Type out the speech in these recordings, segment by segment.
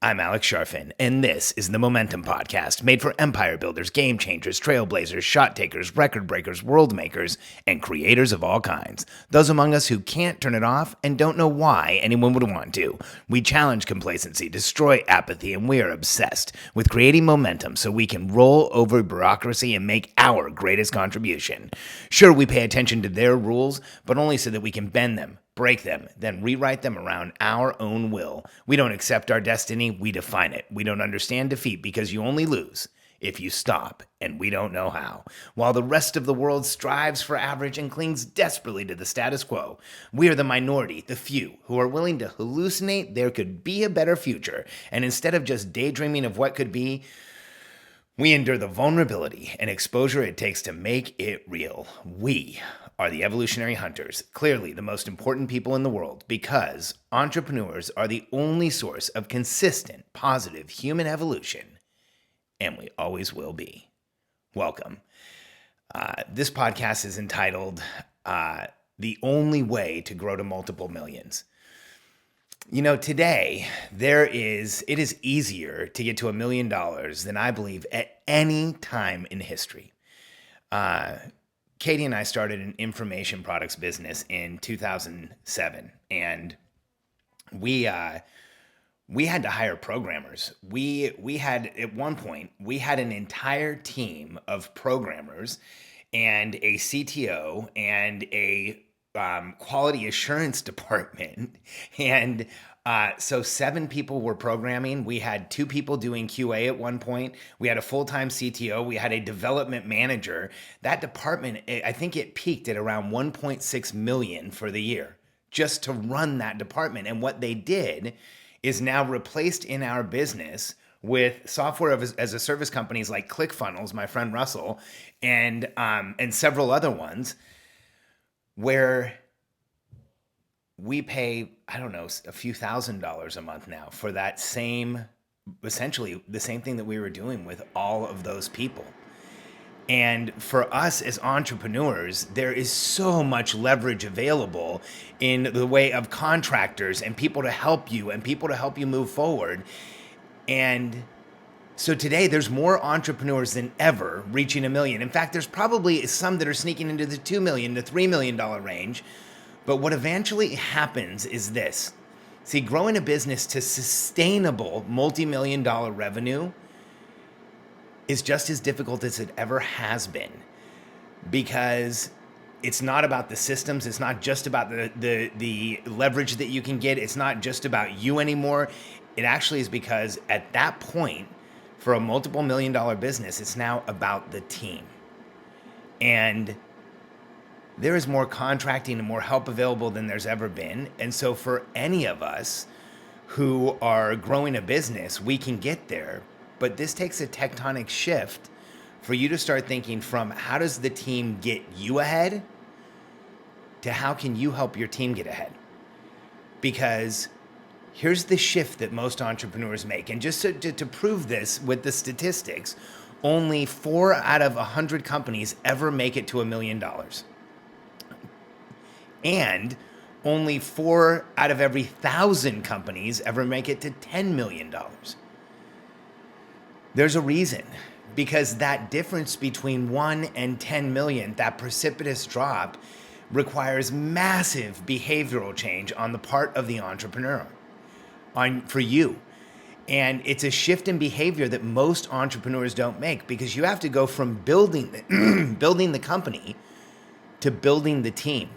I'm Alex Sharfin, and this is the Momentum Podcast, made for empire builders, game changers, trailblazers, shot takers, record breakers, world makers, and creators of all kinds. Those among us who can't turn it off and don't know why anyone would want to. We challenge complacency, destroy apathy, and we are obsessed with creating momentum so we can roll over bureaucracy and make our greatest contribution. Sure, we pay attention to their rules, but only so that we can bend them, break them, then rewrite them around our own will. We don't accept our destiny, we define it. We don't understand defeat because you only lose if you stop, and we don't know how. While the rest of the world strives for average and clings desperately to the status quo, we are the minority, the few, who are willing to hallucinate there could be a better future, and instead of just daydreaming of what could be, we endure the vulnerability and exposure it takes to make it real. We are the evolutionary hunters, clearly the most important people in the world, because entrepreneurs are the only source of consistent, positive human evolution, and we always will be. Welcome. This podcast is entitled The Only Way to Grow to Multiple Millions. You know, today, it is easier to get to $1 million than I believe at any time in history. Katie and I started an information products business in 2007, and we had to hire programmers. We had, at one point, we had an entire team of programmers and a CTO and a quality assurance department. And so 7 people were programming. We had 2 people doing QA at one point. We had a full-time CTO. We had a development manager. That department, I think it peaked at around 1.6 million for the year just to run that department. And what they did is now replaced in our business with software as a service companies like ClickFunnels, my friend Russell, and several other ones, where we pay, I don't know, a few $1,000s a month now for that essentially the same thing that we were doing with all of those people. And for us as entrepreneurs, there is so much leverage available in the way of contractors and people to help you move forward. And so today there's more entrepreneurs than ever reaching $1 million. In fact, there's probably some that are sneaking into the $2 million to $3 million range. But what eventually happens is this. See, growing a business to sustainable multi-million-dollar revenue is just as difficult as it ever has been, because it's not about the systems. It's not just about the leverage that you can get. It's not just about you anymore. It actually is, because at that point, for a multiple $1-million business, it's now about the team. And there is more contracting and more help available than there's ever been. And so for any of us who are growing a business, we can get there. But this takes a tectonic shift for you to start thinking from how does the team get you ahead to how can you help your team get ahead? Because here's the shift that most entrepreneurs make. And just to prove this with the statistics, only 4 out of 100 companies ever make it to $1 million. And only 4 out of every 1,000 companies ever make it to $10 million. There's a reason, because that difference between 1 and 10 million, that precipitous drop, requires massive behavioral change on the part of the entrepreneur, for you. And it's a shift in behavior that most entrepreneurs don't make, because you have to go from building the company to building the team.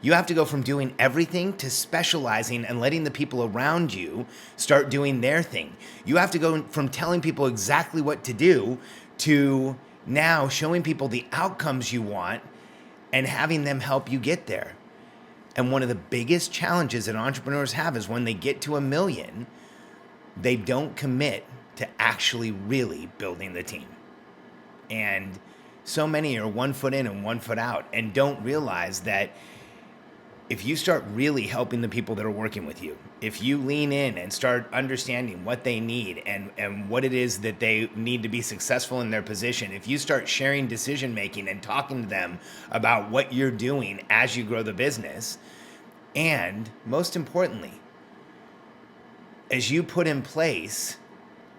You have to go from doing everything to specializing and letting the people around you start doing their thing. You have to go from telling people exactly what to do to now showing people the outcomes you want and having them help you get there. And one of the biggest challenges that entrepreneurs have is when they get to $1 million, they don't commit to actually really building the team. And so many are 1 foot in and 1 foot out and don't realize that if you start really helping the people that are working with you, if you lean in and start understanding what they need and what it is that they need to be successful in their position, if you start sharing decision making and talking to them about what you're doing as you grow the business, and most importantly, as you put in place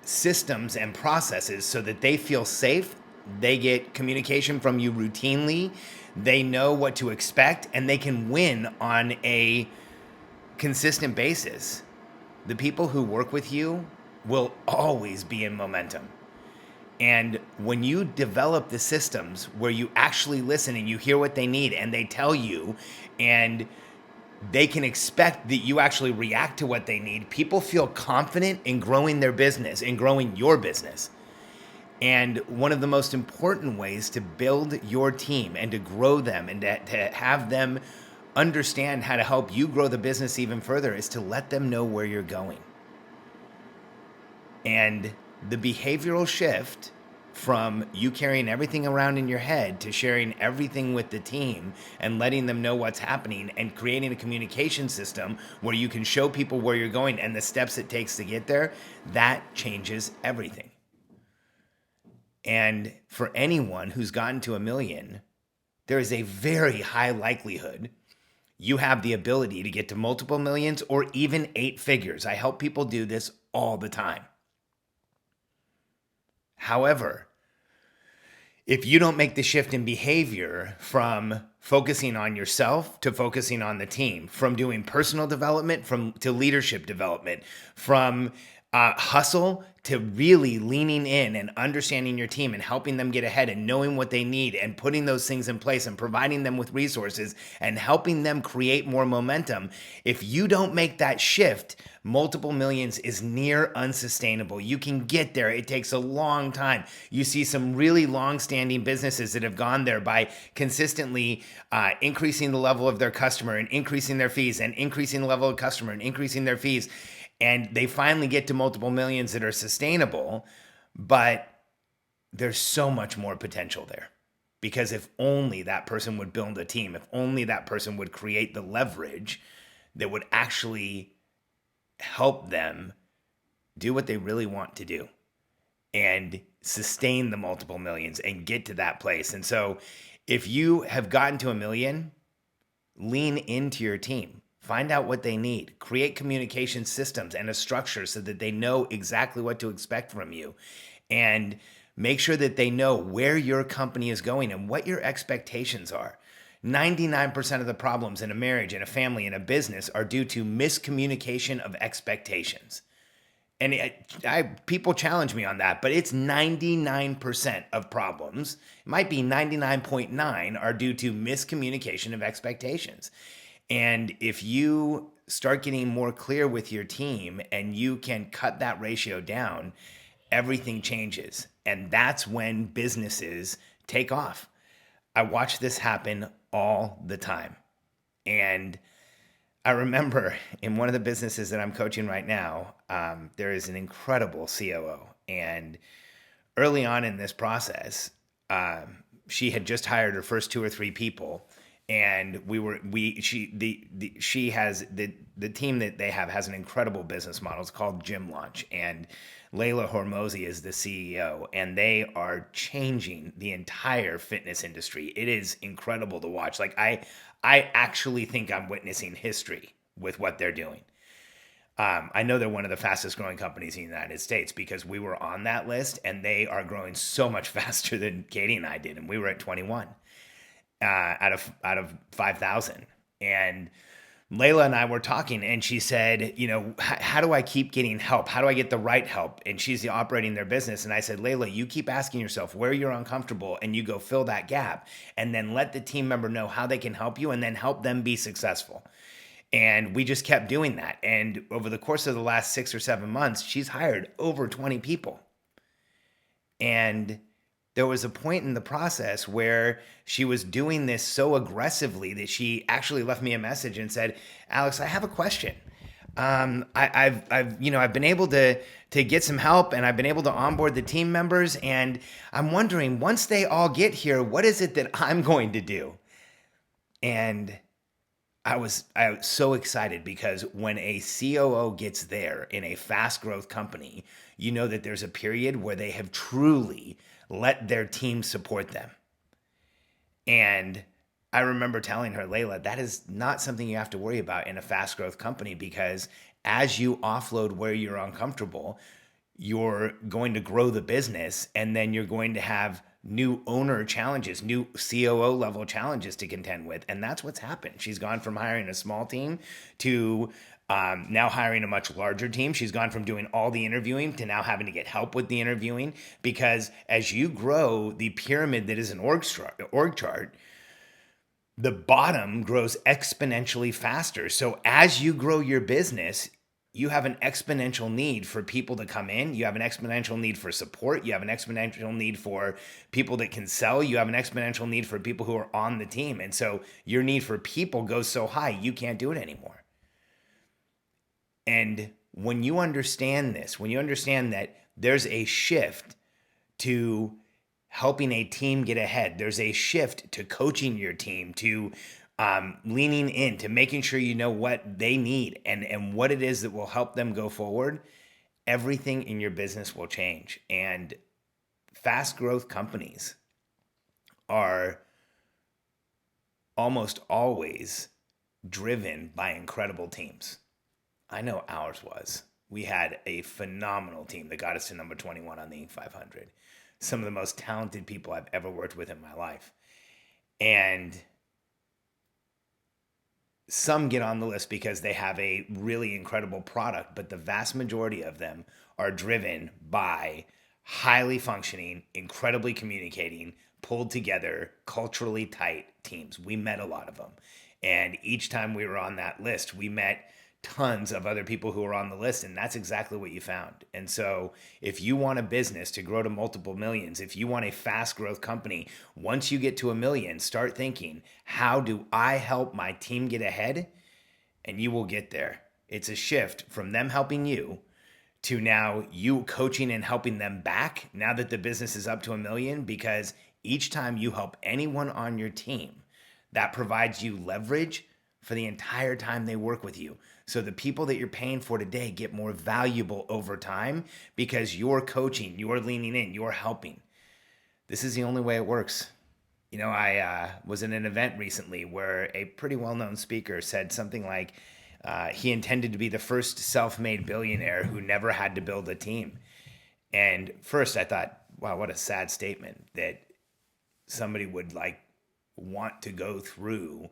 systems and processes so that they feel safe, they get communication from you routinely, they know what to expect, and they can win on a consistent basis, the people who work with you will always be in momentum. And when you develop the systems where you actually listen and you hear what they need and they tell you, and they can expect that you actually react to what they need, people feel confident in growing their business and growing your business. And one of the most important ways to build your team and to grow them and to have them understand how to help you grow the business even further is to let them know where you're going. And the behavioral shift from you carrying everything around in your head to sharing everything with the team and letting them know what's happening and creating a communication system where you can show people where you're going and the steps it takes to get there, that changes everything. And for anyone who's gotten to $1 million, there is a very high likelihood you have the ability to get to multiple millions or even 8 figures. I help people do this all the time. However, if you don't make the shift in behavior from focusing on yourself to focusing on the team, from doing personal development to leadership development, from hustle to really leaning in and understanding your team and helping them get ahead and knowing what they need and putting those things in place and providing them with resources and helping them create more momentum. If you don't make that shift, multiple millions is near unsustainable. You can get there. It takes a long time. You see some really long-standing businesses that have gone there by consistently increasing the level of their customer and increasing their fees and increasing the level of customer and increasing their fees. And they finally get to multiple millions that are sustainable, but there's so much more potential there. Because if only that person would build a team, if only that person would create the leverage that would actually help them do what they really want to do and sustain the multiple millions and get to that place. And so if you have gotten to $1 million, lean into your team. Find out what they need. Create communication systems and a structure so that they know exactly what to expect from you. And make sure that they know where your company is going and what your expectations are. 99% of the problems in a marriage, in a family, in a business are due to miscommunication of expectations. And people challenge me on that, but it's 99% of problems. It might be 99.9 are due to miscommunication of expectations. And if you start getting more clear with your team and you can cut that ratio down, everything changes. And that's when businesses take off. I watch this happen all the time. And I remember in one of the businesses that I'm coaching right now, there is an incredible COO. And early on in this process, she had just hired her first 2 or 3 people. And she has the team that they have has an incredible business model. It's called Gym Launch, and Layla Hormozi is the CEO, and they are changing the entire fitness industry. It is incredible to watch. Like I actually think I'm witnessing history with what they're doing. I know they're one of the fastest growing companies in the United States because we were on that list, and they are growing so much faster than Katie and I did, and we were at 21. Out of 5,000. And Layla and I were talking, and she said, how do I keep getting help? How do I get the right help? And she's operating their business. And I said, Layla, you keep asking yourself where you're uncomfortable and you go fill that gap, and then let the team member know how they can help you and then help them be successful. And we just kept doing that. And over the course of the last 6 or 7 months, she's hired over 20 people. And there was a point in the process where she was doing this so aggressively that she actually left me a message and said, Alex, I have a question. I've been able to get some help, and I've been able to onboard the team members, and I'm wondering, once they all get here, what is it that I'm going to do? And I was so excited because when a COO gets there in a fast growth company, you know that there's a period where they have truly let their team support them. And I remember telling her, Layla, that is not something you have to worry about in a fast growth company, because As you offload where you're uncomfortable, you're going to grow the business, and then you're going to have new owner challenges, new COO level challenges to contend with. And that's what's happened. She's gone from hiring a small team to now hiring a much larger team. She's gone from doing all the interviewing to now having to get help with the interviewing, because as you grow the pyramid that is an org chart, the bottom grows exponentially faster. So as you grow your business, you have an exponential need for people to come in. You have an exponential need for support. You have an exponential need for people that can sell. You have an exponential need for people who are on the team. And so your need for people goes so high, you can't do it anymore. And when you understand this, when you understand that there's a shift to helping a team get ahead, there's a shift to coaching your team, to leaning in, to making sure you know what they need and what it is that will help them go forward, everything in your business will change. And fast growth companies are almost always driven by incredible teams. I know ours was. We had a phenomenal team that got us to number 21 on the Inc. 500. Some of the most talented people I've ever worked with in my life. And some get on the list because they have a really incredible product, but the vast majority of them are driven by highly functioning, incredibly communicating, pulled together, culturally tight teams. We met a lot of them. And each time we were on that list, we met tons of other people who are on the list, and that's exactly what you found. And so if you want a business to grow to multiple millions, if you want a fast growth company, once you get to 1 million, start thinking, how do I help my team get ahead? And you will get there. It's a shift from them helping you to now you coaching and helping them back now that the business is up to 1 million, because each time you help anyone on your team, that provides you leverage for the entire time they work with you. So the people that you're paying for today get more valuable over time because you're coaching, you're leaning in, you're helping. This is the only way it works. You know, I was in an event recently where a pretty well-known speaker said something like he intended to be the first self-made billionaire who never had to build a team. And first I thought, wow, what a sad statement that somebody would want to go through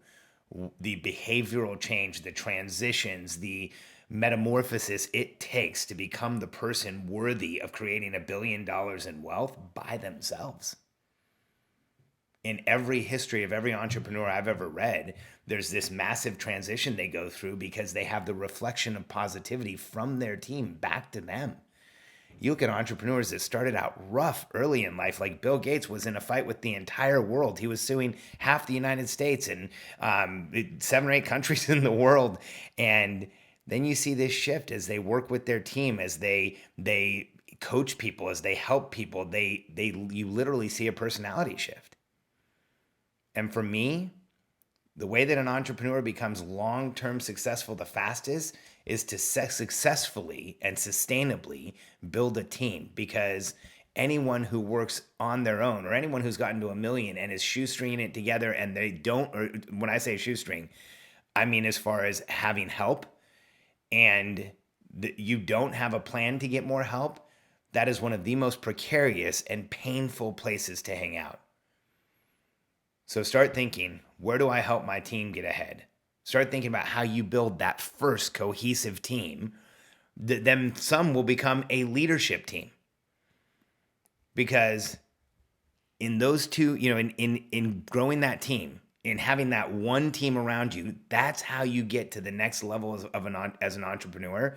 the behavioral change, the transitions, the metamorphosis it takes to become the person worthy of creating $1 billion in wealth by themselves. In every history of every entrepreneur I've ever read, there's this massive transition they go through because they have the reflection of positivity from their team back to them. You look at entrepreneurs that started out rough early in life, like Bill Gates was in a fight with the entire world. He was suing half the United States and 7 or 8 countries in the world. And then you see this shift as they work with their team, as they coach people, as they help people. You literally see a personality shift. And for me, the way that an entrepreneur becomes long-term successful the fastest is to successfully and sustainably build a team, because anyone who works on their own, or anyone who's gotten to 1 million and is shoestringing it together and they don't, or when I say shoestring, I mean as far as having help, and you don't have a plan to get more help, that is one of the most precarious and painful places to hang out. So start thinking, where do I help my team get ahead? Start thinking about how you build that first cohesive team. Then some will become a leadership team. Because in those two, in growing that team, in having that one team around you, that's how you get to the next level as an entrepreneur,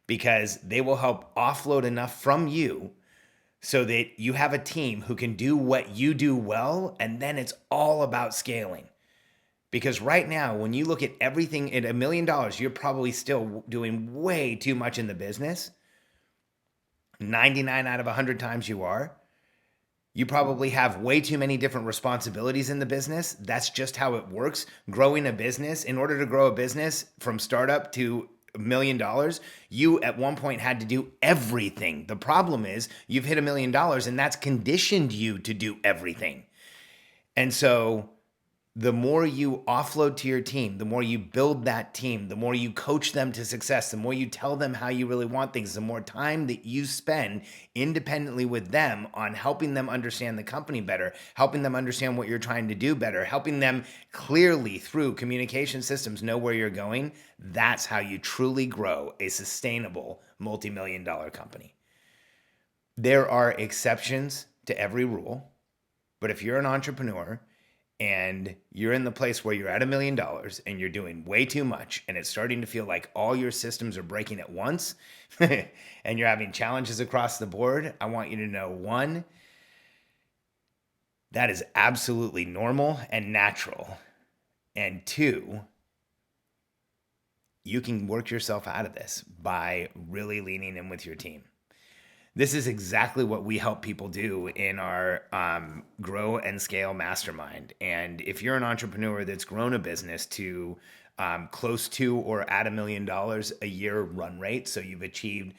because they will help offload enough from you so that you have a team who can do what you do well, and then it's all about scaling. Because right now, when you look at everything at $1 million, you're probably still doing way too much in the business. 99 out of 100 times you are. You probably have way too many different responsibilities in the business. That's just how it works. Growing a business, in order to grow a business from startup to $1 million, you at one point had to do everything. The problem is you've hit $1 million and that's conditioned you to do everything. And so the more you offload to your team, the more you build that team, the more you coach them to success, the more you tell them how you really want things, the more time that you spend independently with them on helping them understand the company better, helping them understand what you're trying to do better, helping them clearly through communication systems know where you're going. That's how you truly grow a sustainable multi-million-dollar company. There are exceptions to every rule, but if you're an entrepreneur and you're in the place where you're at $1 million and you're doing way too much and it's starting to feel like all your systems are breaking at once and you're having challenges across the board, I want you to know, one, that is absolutely normal and natural. And two, you can work yourself out of this by really leaning in with your team. This is exactly what we help people do in our Grow and Scale Mastermind. And if you're an entrepreneur that's grown a business to close to or at $1 million a year run rate, so you've achieved,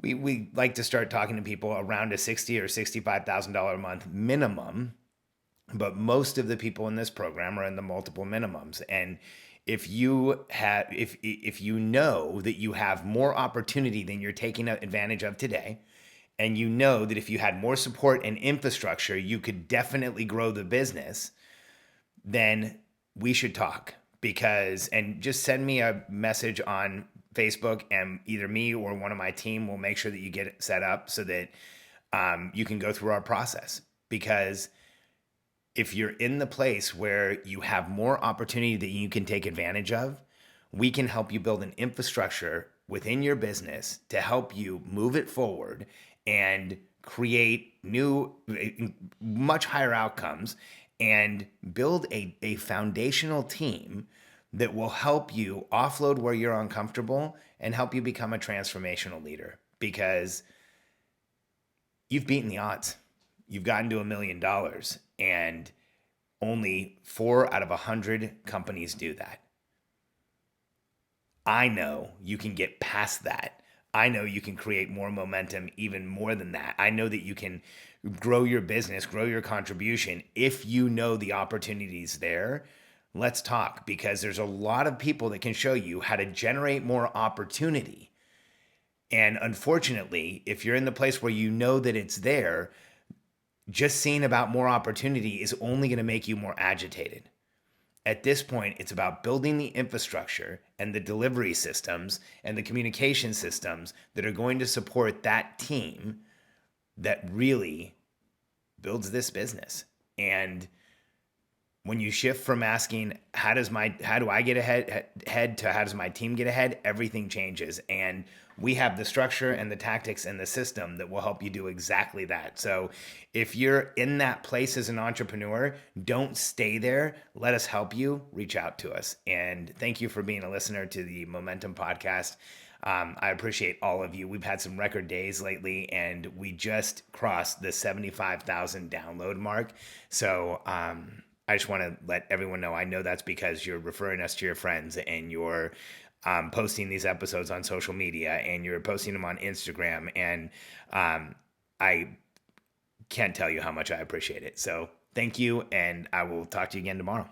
we like to start talking to people around a $60,000 or $65,000 a month minimum. But most of the people in this program are in the multiple minimums. And if you have, if you know that you have more opportunity than you're taking advantage of today, and you know that if you had more support and infrastructure, you could definitely grow the business, then we should talk. And just send me a message on Facebook, and either me or one of my team will make sure that you get it set up so that you can go through our process. Because if you're in the place where you have more opportunity that you can take advantage of, we can help you build an infrastructure within your business to help you move it forward and create new, much higher outcomes and build a foundational team that will help you offload where you're uncomfortable and help you become a transformational leader, because you've beaten the odds. You've gotten to $1 million, and only 4 out of 100 companies do that. I know you can get past that. I know you can create more momentum, even more than that. I know that you can grow your business, grow your contribution if you know the opportunities there. Let's talk, because there's a lot of people that can show you how to generate more opportunity. And unfortunately, if you're in the place where you know that it's there, just seeing about more opportunity is only going to make you more agitated. At this point, it's about building the infrastructure and the delivery systems and the communication systems that are going to support that team that really builds this business. And when you shift from asking, how do I get ahead to how does my team get ahead, everything changes. And we have the structure and the tactics and the system that will help you do exactly that. So if you're in that place as an entrepreneur, don't stay there. Let us help you. Reach out to us. And thank you for being a listener to the Momentum Podcast. I appreciate all of you. We've had some record days lately, and we just crossed the 75,000 download mark. So I just want to let everyone know, I know that's because you're referring us to your friends, and you're posting these episodes on social media, and you're posting them on Instagram. And I can't tell you how much I appreciate it. So thank you, and I will talk to you again tomorrow.